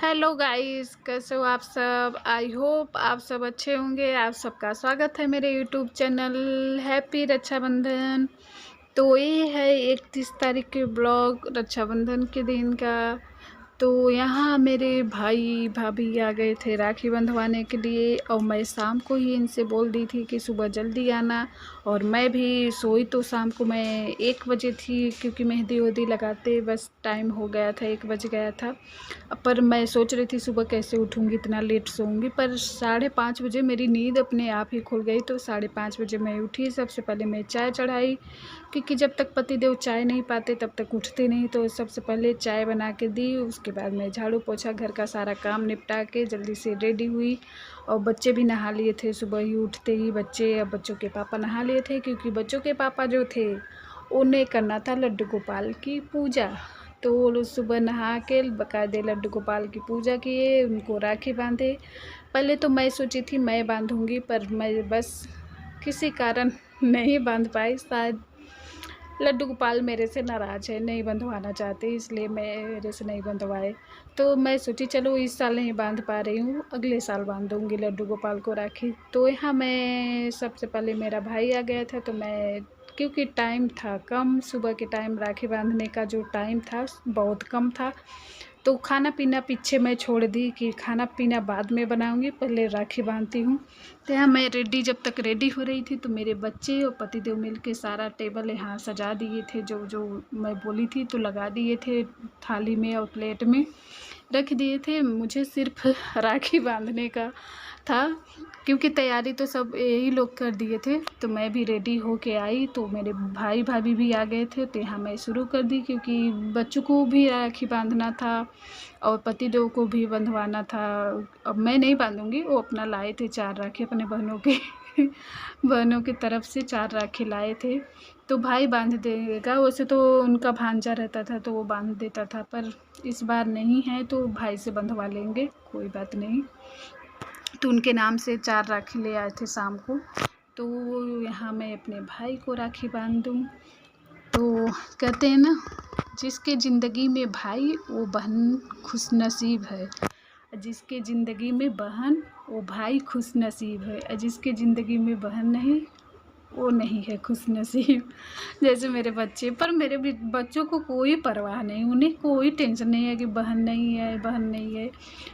Hello guys, कैसे हो आप सब। आई होप आप सब अच्छे होंगे। आप सबका स्वागत है मेरे यूट्यूब चैनल हैप्पी रक्षाबंधन। तो ये है 31 तारीख के ब्लॉग रक्षाबंधन के दिन का। तो यहाँ मेरे भाई भाभी आ गए थे राखी बंधवाने के लिए, और मैं शाम को ही इनसे बोल दी थी कि सुबह जल्दी आना। और मैं भी सोई तो शाम को मैं 1 बजे थी, क्योंकि मेहंदी वेहंदी लगाते बस टाइम हो गया था, 1 बज गया था। पर मैं सोच रही थी सुबह कैसे उठूँगी, इतना लेट सोऊंगी। पर 5:30 बजे मेरी नींद अपने आप ही खुल गई। तो 5:30 बजे मैं उठी। सबसे पहले मैं चाय चढ़ाई, क्योंकि जब तक पतिदेव चाय नहीं पाते तब तक उठते नहीं। तो सबसे पहले चाय बना के दी। उसके बाद मैं झाड़ू पोछा घर का सारा काम निपटा के जल्दी से रेडी हुई। और बच्चे भी नहा लिए थे सुबह ही उठते ही। बच्चे, अब बच्चों के पापा नहा लिए थे, क्योंकि बच्चों के पापा जो थे उन्हें करना था लड्डू गोपाल की पूजा। तो वो लोग सुबह नहा के बकायदे लड्डू गोपाल की पूजा किए, उनको राखी बांधे। पहले तो मैं सोची थी मैं बांधूंगी, पर मैं बस किसी कारण नहीं बांध पाई। शायद लड्डू गोपाल मेरे से नाराज़ है, नहीं बंधवाना चाहते, इसलिए मेरे से नहीं बंधवाए। तो मैं सोची चलो इस साल नहीं बांध पा रही हूँ, अगले साल बांध दूँगी लड्डू गोपाल को राखी। तो यहाँ मैं सबसे पहले मेरा भाई आ गया था, तो मैं, क्योंकि टाइम था कम, सुबह के टाइम राखी बांधने का जो टाइम था बहुत कम था, तो खाना पीना पीछे मैं छोड़ दी कि खाना पीना बाद में बनाऊंगी, पहले राखी बांधती हूँ। तो यहाँ मैं रेडी, जब तक रेडी हो रही थी तो मेरे बच्चे और पतिदेव मिल के सारा टेबल यहाँ सजा दिए थे, जो जो मैं बोली थी तो लगा दिए थे, थाली में और प्लेट में रख दिए थे। मुझे सिर्फ राखी बांधने का था, क्योंकि तैयारी तो सब यही लोग कर दिए थे। तो मैं भी रेडी होके आई, तो मेरे भाई भाभी भी आ गए थे। तो यहाँ मैं शुरू कर दी, क्योंकि बच्चों को भी राखी बांधना था और पतिदेव को भी बंधवाना था। अब मैं नहीं बांधूंगी, वो अपना लाए थे 4 राखी अपने बहनों के बहनों की तरफ से 4 राखी लाए थे। तो भाई बांध देगा, वैसे तो उनका भांजा रहता था तो वो बांध देता था, पर इस बार नहीं है तो भाई से बंधवा लेंगे, कोई बात नहीं। तो उनके नाम से 4 राखी ले आए थे शाम को। तो यहाँ मैं अपने भाई को राखी बांध दूँ। तो कहते हैं ना, जिसके ज़िंदगी में भाई वो बहन खुशनसीब है, जिसके ज़िंदगी में बहन वो भाई खुशनसीब है, और जिसके ज़िंदगी में बहन नहीं वो नहीं है खुशनसीब। जैसे मेरे बच्चे, पर मेरे भी बच्चों को कोई परवाह नहीं, उन्हें कोई टेंशन नहीं है कि बहन नहीं है, बहन नहीं है।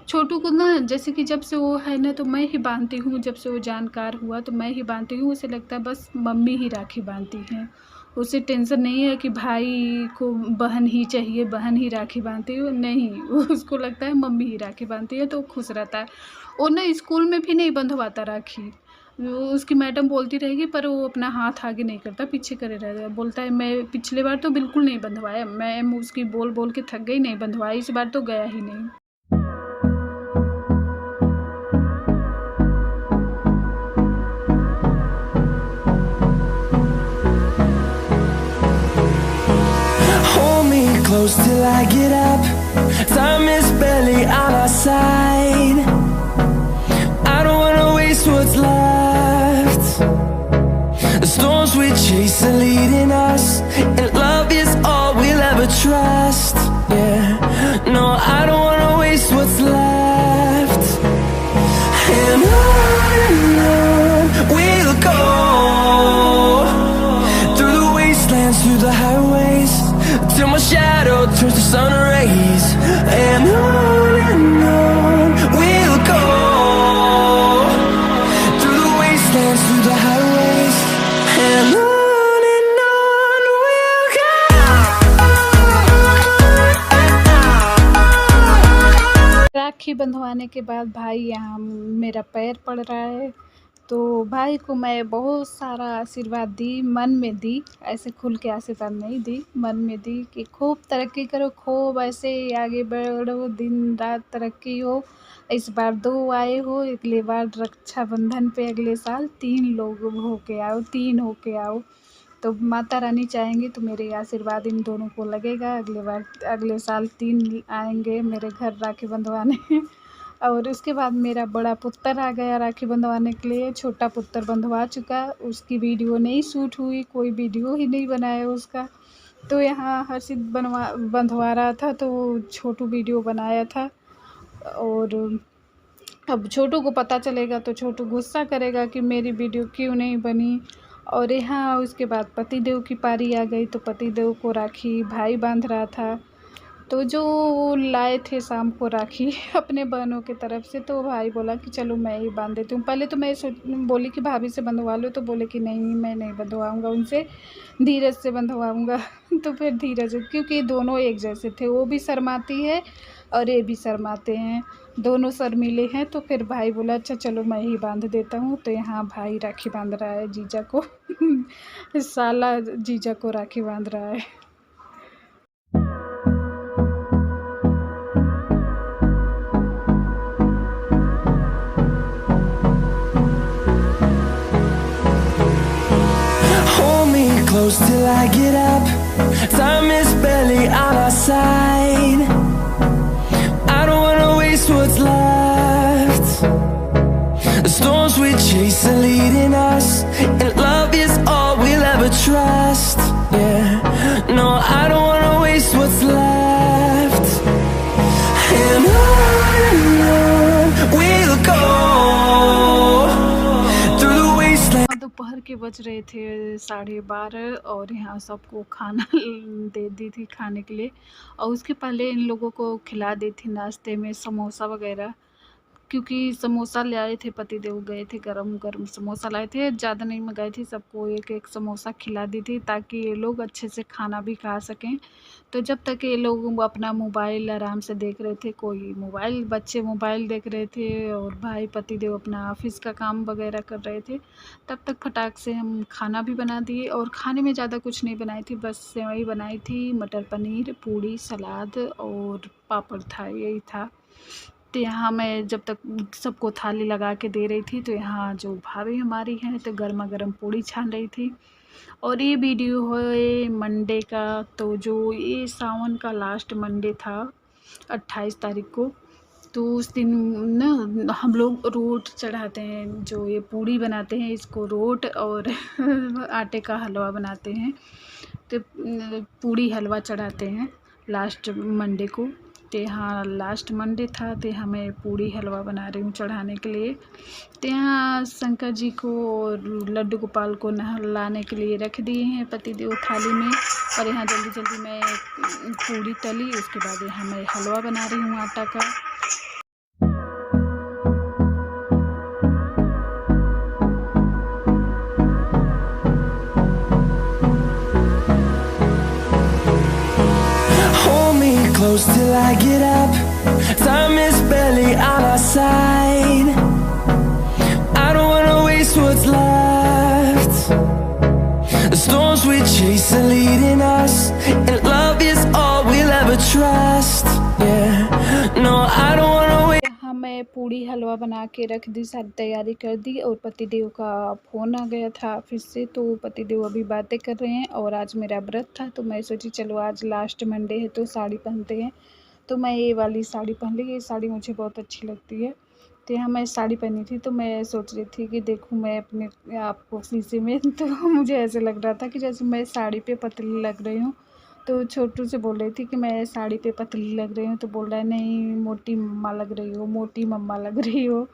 छोटू को ना, जैसे कि जब से वो है ना तो मैं ही बांधती हूँ, जब से वो जानकार हुआ तो मैं ही बांधती हूँ। उसे लगता है बस मम्मी ही राखी बांधती हैं, उसे टेंशन नहीं है कि भाई को बहन ही चाहिए, बहन ही राखी बांधती हो, नहीं, उसको लगता है मम्मी ही राखी बांधती है तो खुश रहता है। और ना स्कूल में भी नहीं बंधवाता राखी, वो उसकी मैडम बोलती रहेगी पर वो अपना हाथ आगे नहीं करता, पीछे करे रहेगा। बोलता है मैं पिछले बार तो बिल्कुल नहीं बंधवाया, मैम उसकी बोल बोल के थक गई, नहीं बंधवाई, इस बार तो गया ही नहीं। Hold me close till I get up. Time is barely on our side. I don't wanna waste what's left. The storms we chase are leading us, and love is all we'll ever trust. Yeah, no, I don't wanna waste what's left. And on we'll go, through the wastelands, through the highways, till my shadow turns to sun rays. And on we'll go, through the wastelands, through the highways, and on we'll go. राखी बंधवाने के बाद भाई यहाँ मेरा पैर पड़ रहा है। तो भाई को मैं बहुत सारा आशीर्वाद दी, मन में दी, ऐसे खुल के आशीर्वाद नहीं दी, मन में दी कि खूब तरक्की करो, खूब ऐसे आगे बढ़ो, दिन रात तरक्की हो। इस बार 2 आए हो, अगले बार रक्षाबंधन पे अगले साल 3 लोग होके आओ, 3 होके आओ। तो माता रानी चाहेंगी तो मेरे आशीर्वाद इन दोनों को लगेगा, अगले बार अगले साल 3 आएंगे मेरे घर राखी बंधवाने। और उसके बाद मेरा बड़ा पुत्र आ गया राखी बंधवाने के लिए। छोटा पुत्र बंधवा चुका, उसकी वीडियो नहीं शूट हुई, कोई वीडियो ही नहीं बनाया उसका। तो यहाँ हर्षित बंधवा रहा था तो छोटू वीडियो बनाया था। और अब छोटू को पता चलेगा तो छोटू गुस्सा करेगा कि मेरी वीडियो क्यों नहीं बनी। और यहाँ उसके बाद पतिदेव की पारी आ गई, तो पतिदेव को राखी भाई बांध रहा था। तो जो लाए थे शाम को राखी अपने बहनों की तरफ से, तो भाई बोला कि चलो मैं ही बांध देती हूँ। पहले तो मैं बोली कि भाभी से बंधवा लो, तो बोले कि नहीं मैं नहीं बंधवाऊँगा उनसे, धीरज से बंधवाऊँगा। तो फिर धीरज, क्योंकि दोनों एक जैसे थे, वो भी शर्माती है और ये भी शर्माते हैं, दोनों शर्मीले हैं। तो फिर भाई बोला अच्छा चलो मैं ही बांध देता हूँ। तो यहाँ भाई राखी बांध रहा है जीजा को साला जीजा को राखी बांध रहा है। Hold me close till I get up. Time is barely on our side. I don't wanna waste what's left. The storms we chase are leading us, and love is all we'll ever trust. Yeah, no, I don't wanna waste what's left. And on we'll go through the wasteland. दोपहर के बज रहे थे 12:30 और यहाँ सबको खाना दे दी थी खाने के लिए। और उसके पहले इन लोगों को खिला दी थी नाश्ते में समोसा वगैरह, क्योंकि समोसा ले आए थे, पतिदेव गए थे, गरम गरम समोसा लाए थे, ज़्यादा नहीं मंगाई थी, सबको एक एक समोसा खिला दी थी ताकि ये लोग अच्छे से खाना भी खा सकें। तो जब तक ये लोग अपना मोबाइल आराम से देख रहे थे, कोई मोबाइल, बच्चे मोबाइल देख रहे थे और भाई पतिदेव अपना ऑफिस का काम वगैरह कर रहे थे, तब तक फटाक से हम खाना भी बना दिए। और खाने में ज़्यादा कुछ नहीं बनाई थी, बस सेवई बनाई थी, मटर पनीर, पूड़ी, सलाद और पापड़ था, यही था। तो यहाँ मैं जब तक सबको थाली लगा के दे रही थी, तो यहाँ जो भाभी हमारी हैं तो गर्मा गर्म पूड़ी छान रही थी। और ये वीडियो है मंडे का, तो जो ये सावन का लास्ट मंडे था 28 तारीख को। तो उस दिन ना हम लोग रोट चढ़ाते हैं, जो ये पूड़ी बनाते हैं इसको रोट और आटे का हलवा बनाते हैं। तो पूड़ी हलवा चढ़ाते हैं लास्ट मंडे को। तो यहाँ लास्ट मंडे था, तो हमें पूड़ी हलवा बना रही हूँ चढ़ाने के लिए। तो यहाँ शंकर जी को और लड्डू गोपाल को नहलाने के लिए रख दिए हैं पतिदेव थाली में। और यहाँ जल्दी जल्दी मैं पूड़ी तली, उसके बाद यहाँ मैं हलवा बना रही हूँ आटा का। Close till I get up. Time is barely on our side. I don't wanna waste what's left. The storms we chase are leading us, and love is all we'll ever trust. Yeah, no, I don't wanna waste. हाँ, मैं पूड़ी हलवा बना के रख दी, सारी तैयारी कर दी। और पतिदेव का फ़ोन आ गया था ऑफिस से, तो पतिदेव अभी बातें कर रहे हैं। और आज मेरा व्रत था, तो मैं सोची चलो आज लास्ट मंडे है तो साड़ी पहनते हैं। तो मैं ये वाली साड़ी पहन ली, ये साड़ी मुझे बहुत अच्छी लगती है। तो यहाँ मैं साड़ी पहनी थी, तो मैं सोच रही थी कि देखूँ मैं अपने आप को शीशे में तो मुझे ऐसे लग रहा था कि जैसे मैं साड़ी पे पतली लग रही हूँ। तो छोटू से बोल रही थी कि मैं साड़ी पे पतली लग रही हूँ, तो बोल रहा है नहीं मोटी मम्मा लग रही हो, मोटी मम्मा लग रही हो।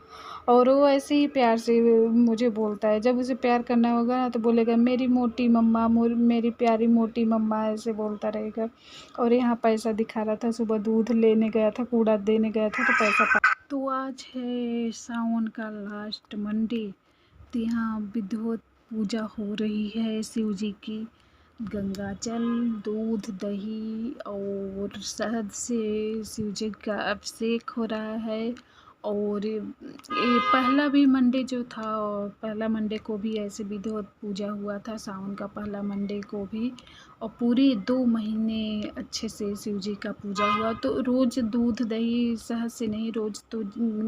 और वो ऐसे ही प्यार से मुझे बोलता है, जब उसे प्यार करना होगा ना तो बोलेगा मेरी मोटी मम्मा, मेरी प्यारी मोटी मम्मा, ऐसे बोलता रहेगा। और यहाँ पैसा दिखा रहा था, सुबह दूध लेने गया था, कूड़ा देने गया था, तो पैसा तो आज है सावन का लास्ट मंडे। तो यहाँ विधिवत पूजा हो रही है शिव जी की। गंगा जल, दूध, दही और शहद से शिव जी का अभिषेक हो रहा है। और ये पहला भी मंडे जो था, और पहला मंडे को भी ऐसे विधिवत पूजा हुआ था, सावन का पहला मंडे को भी। और पूरे 2 महीने अच्छे से शिव जी का पूजा हुआ। तो रोज़ दूध दही शहद से नहीं, रोज़ तो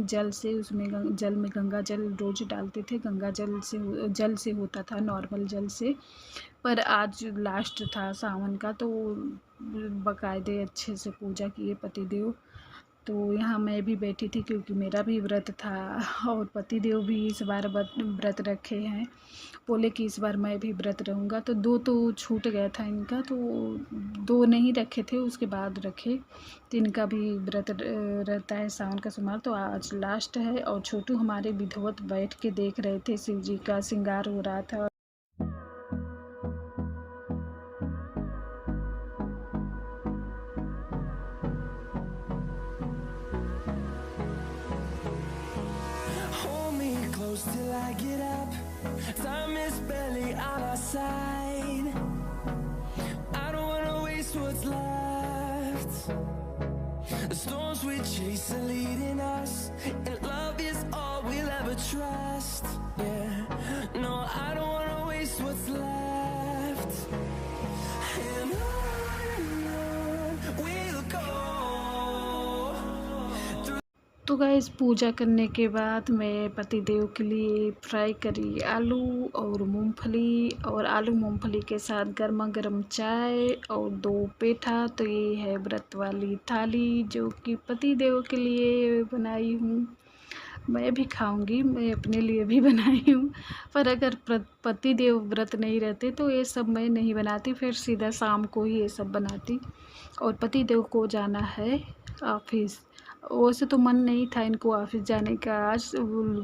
जल से, उसमें जल में गंगा जल रोज़ डालते थे, गंगा जल से होता था, नॉर्मल जल से। पर आज लास्ट था सावन का, तो बकायदे अच्छे से पूजा किए पतिदेव। तो यहाँ मैं भी बैठी थी क्योंकि मेरा भी व्रत था और पतिदेव भी इस बार व्रत रखे हैं। बोले कि इस बार मैं भी व्रत रहूँगा, तो 2 तो छूट गया था इनका, तो 2 नहीं रखे थे, उसके बाद रखे। तो इनका भी व्रत रहता है सावन का सोमवार, तो आज लास्ट है। और छोटू हमारे विधिवत बैठ के देख रहे थे, शिव जी का श्रृंगार हो रहा था। Till I get up, time is barely on our side. I don't wanna waste what's left. The storms we chase are leading us, and love is all we'll ever trust. Yeah, no, I don't wanna waste what's left. And on we'll go. तो guys पूजा करने के बाद मैं पतिदेव के लिए fry करी आलू और मूंगफली, और आलू मूंगफली के साथ गर्मा गर्म चाय और 2 पेठा। तो ये है व्रत वाली थाली जो कि पतिदेव के लिए बनाई हूँ। मैं भी खाऊंगी, मैं अपने लिए भी बनाई हूँ, पर अगर पतिदेव व्रत नहीं रहते तो ये सब मैं नहीं बनाती, फिर सीधा शाम को ही ये सब बनाती। और पतिदेव को जाना है ऑफिस। वैसे तो मन नहीं था इनको ऑफिस जाने का, आज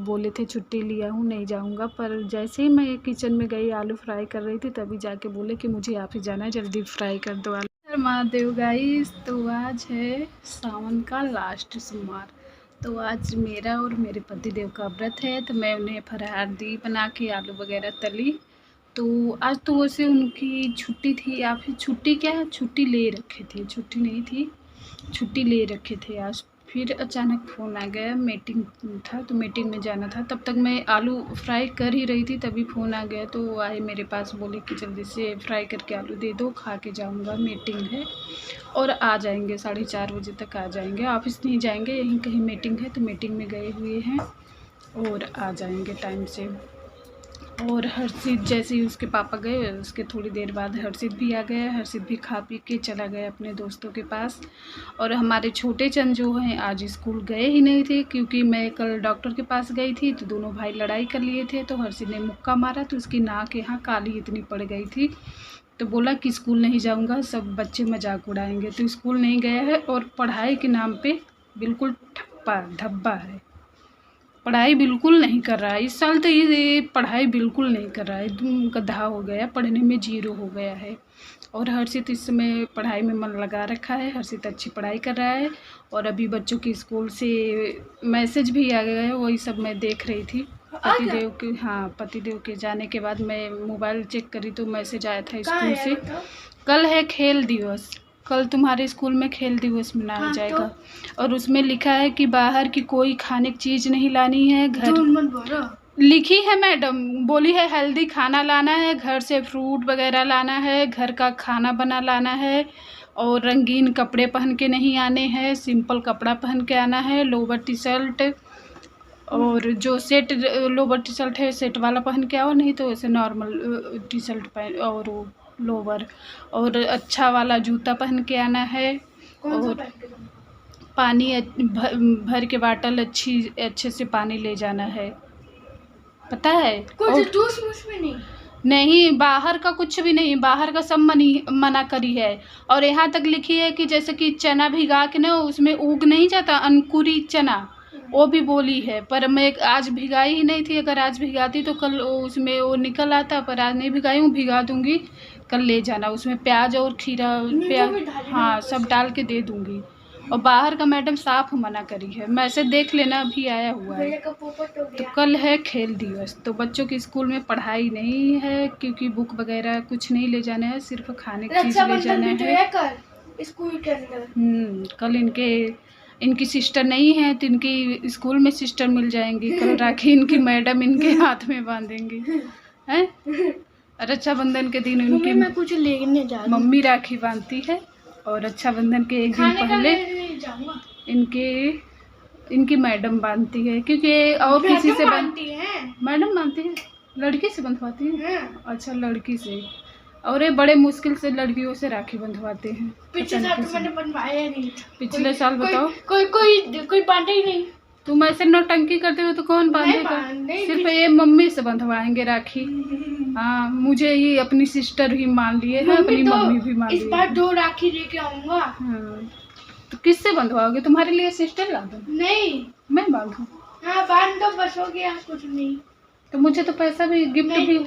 बोले थे छुट्टी लिया हूँ नहीं जाऊँगा, पर जैसे ही मैं किचन में गई आलू फ्राई कर रही थी तभी जाके बोले कि मुझे ऑफिस जाना है, जल्दी फ्राई कर दो आलू। महादेव गाइस, तो आज है सावन का लास्ट सोमवार, तो आज मेरा और मेरे पतिदेव का व्रत है। तो मैं उन्हें फरार दी बना के, आलू वगैरह तली। तो आज तो वैसे उनकी छुट्टी थी, या फिर छुट्टी क्या है, छुट्टी ले रखे थे, छुट्टी नहीं थी, छुट्टी ले रखे थे आज। फिर अचानक फ़ोन आ गया, मीटिंग था तो मीटिंग में जाना था। तब तक मैं आलू फ्राई कर ही रही थी, तभी फ़ोन आ गया। तो वो आए मेरे पास, बोले कि जल्दी से फ्राई करके आलू दे दो, खा के जाऊँगा, मीटिंग है। और आ जाएंगे 4:30 बजे तक आ जाएंगे, ऑफिस नहीं जाएंगे, यहीं कहीं मीटिंग है, तो मीटिंग में गए हुए हैं और आ जाएंगे टाइम से। और हर्षित जैसे ही उसके पापा गए, उसके थोड़ी देर बाद हर्षित भी आ गया। हर्षित भी खा पी के चला गया अपने दोस्तों के पास। और हमारे छोटे चंद जो हैं आज स्कूल गए ही नहीं थे, क्योंकि मैं कल डॉक्टर के पास गई थी, तो दोनों भाई लड़ाई कर लिए थे। तो हर्षित ने मुक्का मारा, तो उसकी नाक यहाँ काली इतनी पड़ गई थी, तो बोला कि स्कूल नहीं जाऊँगा, सब बच्चे मजाक उड़ाएंगे। तो स्कूल नहीं गया है और पढ़ाई के नाम पर बिल्कुल धब्बा है, पढ़ाई बिल्कुल नहीं कर रहा है। इस साल तो ये पढ़ाई बिल्कुल नहीं कर रहा है, एकदम गधा हो गया, पढ़ने में 0 हो गया है। और हर्षित इस समय पढ़ाई में मन लगा रखा है, हर्षित अच्छी पढ़ाई कर रहा है। और अभी बच्चों की स्कूल से मैसेज भी आ गया है, वही सब मैं देख रही थी। पतिदेव के जाने के बाद मैं मोबाइल चेक करी तो मैसेज आया था स्कूल से, कल है खेल दिवस, कल तुम्हारे स्कूल में खेल दिवस मनाया जाएगा। तो? और उसमें लिखा है कि बाहर की कोई खाने की चीज़ नहीं लानी है, घर लिखी है मैडम, बोली है हेल्दी खाना लाना है, घर से फ्रूट वगैरह लाना है, घर का खाना बना लाना है, और रंगीन कपड़े पहन के नहीं आने हैं, सिंपल कपड़ा पहन के आना है, लोवर टी शर्ट, और जो सेट लोवर टी शर्ट है सेट वाला पहन के आओ, नहीं तो ऐसे नॉर्मल टी शर्ट पहन और लोवर, और अच्छा वाला जूता पहन के आना है, और पानी भर के बाटल अच्छे से पानी ले जाना है, पता है। कुछ जूस में नहीं, बाहर का कुछ भी नहीं, बाहर का सब मना करी है। और यहाँ तक लिखी है कि जैसे कि चना भिगा के ना उसमें उग नहीं जाता अंकुरित चना, वो भी बोली है। पर मैं आज भिगाई ही नहीं थी, अगर आज भिगाती तो कल उसमें वो निकल आता, पर आज नहीं भिगाई हूँ, भिगा दूँगी, कल ले जाना। उसमें प्याज और खीरा, प्याज हाँ सब डाल के दे दूँगी। और बाहर का मैडम साफ मना करी है, मैसेज देख लेना, अभी आया हुआ है। तो कल है खेल दिवस, तो बच्चों की स्कूल में पढ़ाई नहीं है, क्योंकि बुक वगैरह कुछ नहीं ले जाना है, सिर्फ खाने की चीज़ ले जाना है स्कूल के अंदर। कल इनकी सिस्टर नहीं है, तो इनकी स्कूल में सिस्टर मिल जाएंगी। कल राखी इनकी मैडम इनके हाथ में बांधेंगी, हैं। रक्षाबंधन के दिन उनकी मैं कुछ लेने जा रही, मम्मी राखी बांधती है, और रक्षाबंधन के एक दिन पहले इनकी मैडम बांधती है, क्योंकि और किसी से बांधती है, मैडम बांधती है, लड़की से बंधवाती है। अच्छा लड़की से, और ये बड़े मुश्किल से लड़कियों से राखी बंधवाते हैं। पिछले साल तो मैंने बनवाया नहीं था। पिछले साल बताओ, कोई बांधा ही नहीं। तुम ऐसे नौटंकी करते हो तो कौन बांधेगा? सिर्फ ये मम्मी से बंधवाएंगे राखी। हाँ, मुझे ये अपनी सिस्टर भी मान लिए है, अपनी मम्मी भी मान लिए। इस बार 2 राखी लेके आऊंगा। हाँ, तो किससे बंधवाओगे? तुम्हारे लिए सिस्टर ला दूं? नहीं, मैं बांधूं? हाँ बांध दो, बस हो गया, कुछ नहीं। तो मुझे तो पैसा भी, गिफ्ट भी,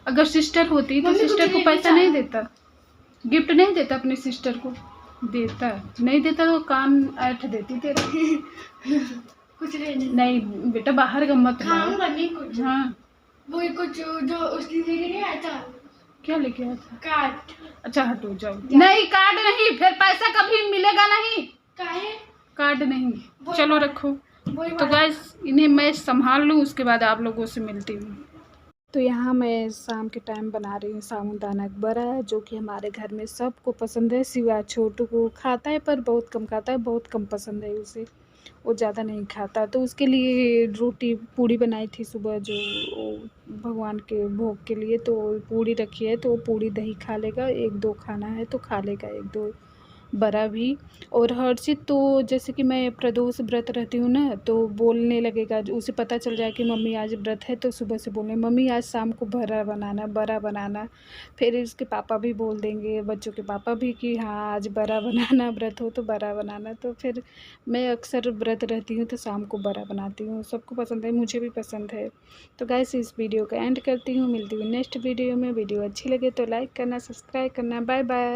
अगर सिस्टर होती तो सिस्टर को पैसा नहीं देता, गिफ्ट नहीं देता अपनी सिस्टर को? देता, नहीं देता तो कान ऐठ देती तेरा। कुछ नहीं बेटा, बाहर का मत खाऊंगा नहीं कुछ। हाँ, वो कुछ जो उसकी लेके नहीं आया था। क्या लेके आया था? कार्ड। अच्छा हटो जाओ। नहीं, कार्ड नहीं, फिर पैसा कभी मिलेगा नहीं। काहे? कार्ड नहीं, चलो रखो। तो गाइस, इन्हें मैं संभाल लूँ, उसके बाद आप लोगों से मिलती हूँ। तो यहाँ मैं शाम के टाइम बना रही हूँ साबूदाना का बड़ा, जो कि हमारे घर में सबको पसंद है, सिवाय छोटू को। खाता है पर बहुत कम खाता है, बहुत कम पसंद है उसे, वो ज़्यादा नहीं खाता। तो उसके लिए रोटी पूड़ी बनाई थी सुबह, जो भगवान के भोग के लिए। तो पूड़ी रखी है, तो वो पूड़ी दही खा लेगा, 1-2 खाना है तो खा लेगा, 1-2 बड़ा भी। और हर्षित तो जैसे कि मैं प्रदोष व्रत रहती हूँ ना, तो बोलने लगेगा, उसे पता चल जाए कि मम्मी आज व्रत है, तो सुबह से बोलने मम्मी आज शाम को बड़ा बनाना। फिर इसके पापा भी बोल देंगे, बच्चों के पापा भी, कि हाँ आज बड़ा बनाना, व्रत हो तो बड़ा बनाना। तो फिर मैं अक्सर व्रत रहती हूँ तो शाम को बड़ा बनाती हूँ। सबको पसंद है, मुझे भी पसंद है। तो गाइस, इस वीडियो का एंड करती हूँ, मिलती हूँ नेक्स्ट वीडियो में। वीडियो अच्छी लगे तो लाइक करना, सब्सक्राइब करना। Bye bye.